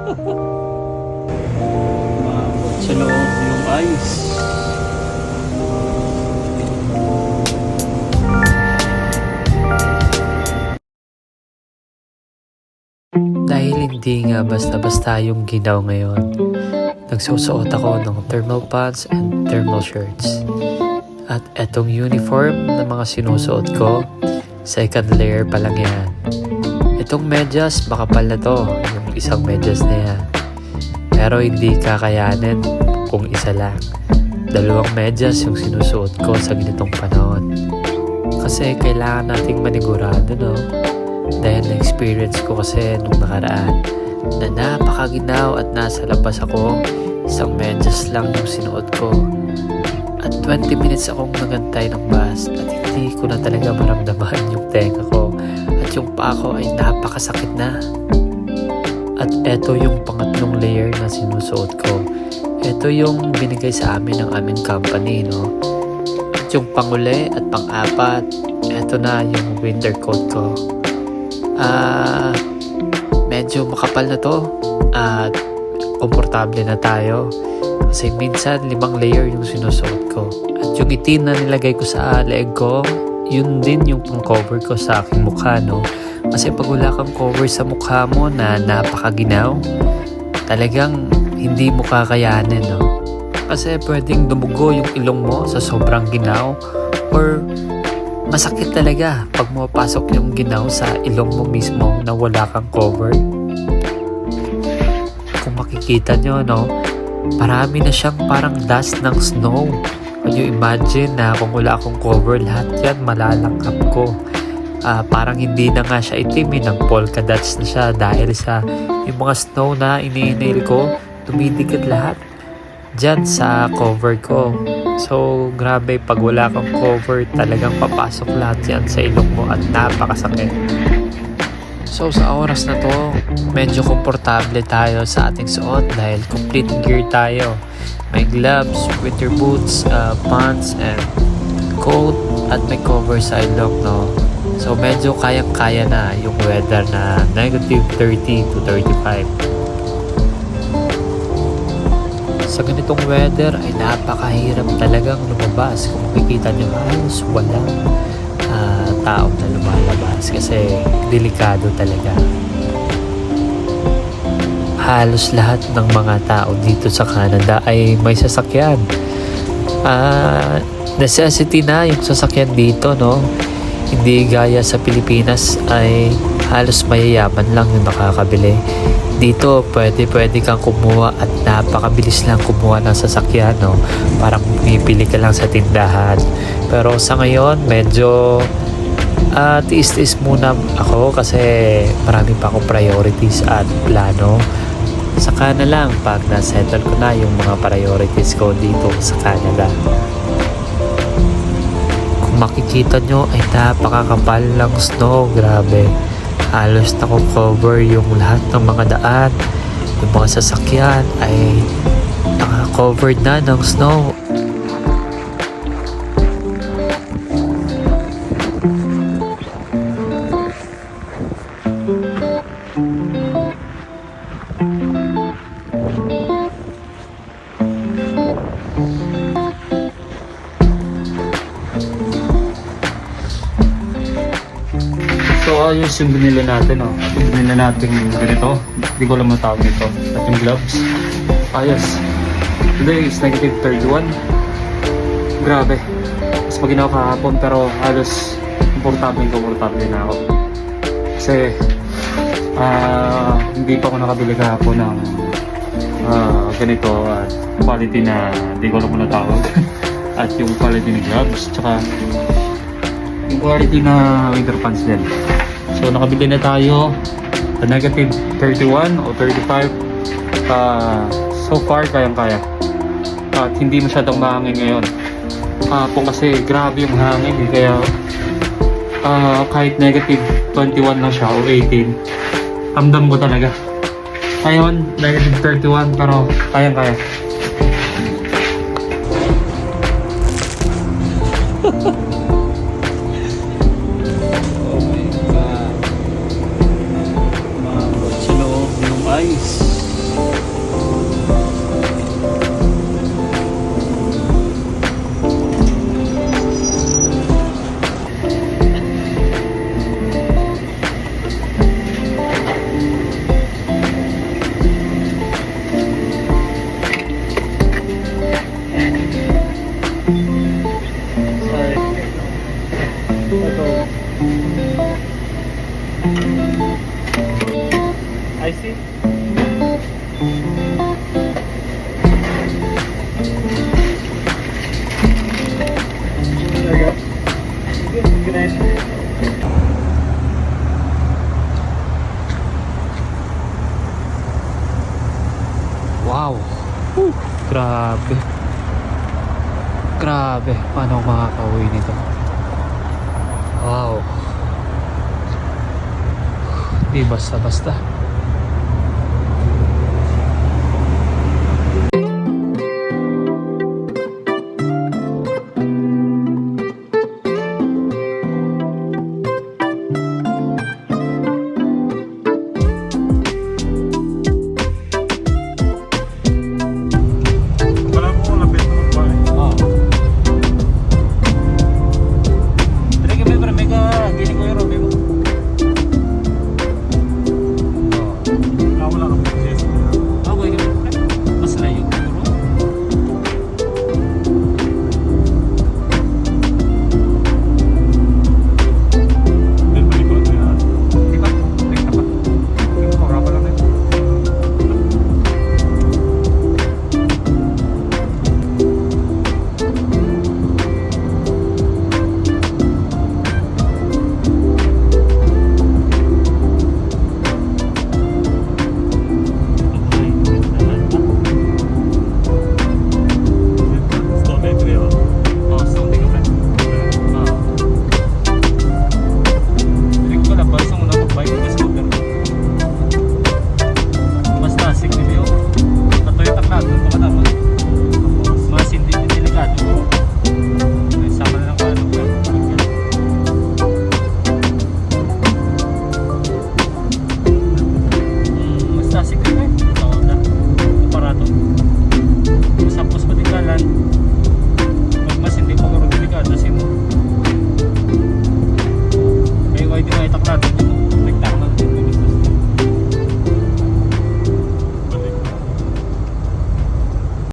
Umabot sa loob yung ice. Dahil hindi nga basta-basta yung ginaw ngayon, nagsusuot ako ng thermal pants and thermal shirts. At etong uniform na mga sinusuot ko, second layer pa lang yan. Itong medyas, makapal na to, yung isang medyas na yan. Pero hindi kakayanin kung isa lang. Dalawang medyas yung sinusuot ko sa ganitong panahon. Kasi kailangan nating manigurado, no? Dahil na-experience ko kasi nung nakaraan na napakaginaw at nasa labas ako, isang medyas lang yung sinuot ko. At 20 minutes akong nagantay ng bus at hindi ko na talaga maramdaman yung tenga ko at yung paa ko ay napakasakit na. At eto yung pangatlong layer na sinusuot ko. Eto yung binigay sa amin ng aming company, no? At yung panguli at pang-apat, eto na yung winter coat ko. Medyo makapal na to at komportable na tayo kasi minsan 5 layer yung sinusuot ko. At yung itim na nilagay ko sa leeg ko, yun din yung pang cover ko sa aking mukha, no? Kasi pag wala kang cover sa mukha mo na napakaginaw, talagang hindi mo kakayanin, no? Kasi pwedeng dumugo yung ilong mo sa sobrang ginaw or masakit talaga pag mapasok yung ginaw sa ilong mo mismo na wala kang cover. Kung makikita nyo, no, marami na siyang parang dust ng snow. Can you imagine na kung wala akong cover, lahat yan malalangkap ko. Parang hindi na nga siya itim, ng polka dots na siya dahil sa yung mga snow na ini-inhale ko, tumidikit lahat dyan sa cover ko. So, grabe, pag wala kang cover, talagang papasok lahat yan sa ilong mo at napakasakit. So, sa oras na to, medyo komportable tayo sa ating suot dahil complete gear tayo. May gloves, winter boots, pants, and coat, at may cover sa ilong, no? So, medyo kayang-kaya na yung weather na negative 30 to 35. Sa ganitong weather ay napakahirap talagang lumabas. Kung makikita nyo, halos walang taong na lumalabas kasi delikado talaga. Halos lahat ng mga tao dito sa Canada ay may sasakyan. Necessity na yung sasakyan dito, no? Hindi gaya sa Pilipinas ay halos mayayaman lang yung nakakabili. Dito, pwede kang kumuha at napakabilis lang kumuha ng sasakyan, no? Parang pipili ka lang sa tindahan. Pero sa ngayon, medyo tiis-tiis muna ako kasi marami pa akong priorities at plano. Saka na lang pag na-settle ko na yung mga priorities ko dito sa Canada. Kung makikita nyo ay napakakapal ng snow, grabe. Halos nako-cover yung lahat ng mga daan. Yung mga sasakyan ay naka-covered na ng snow. So ayos yung binila natin, oh. Yung binila natin ganito. Hindi ko alam ang tawag nito. At yung gloves. Ayos. Today is negative 31. Grabe. Mas maginaw kahapon pero halos komportable na ako. Kasi hindi pa ako nakabili kahapon ng ganito at quality na hindi ko alam ang tawag. At yung quality ng gloves. Tsaka yung quality na winter pants din. So nakabili na tayo sa negative 31 o 35. So far kayang-kaya. At hindi masyadong mahangin ngayon. Po kasi grabe yung hangin eh. Kaya kahit negative 21 lang siya o 18, ramdam ko talaga. Ngayon, negative 31 pero kayang-kaya. Umabot sa loob yung ice. I see. There you go. Good night. Wow! Whew. Grabe. Grabe. Paano ako makakauwi nito? Wow. Di basta-basta.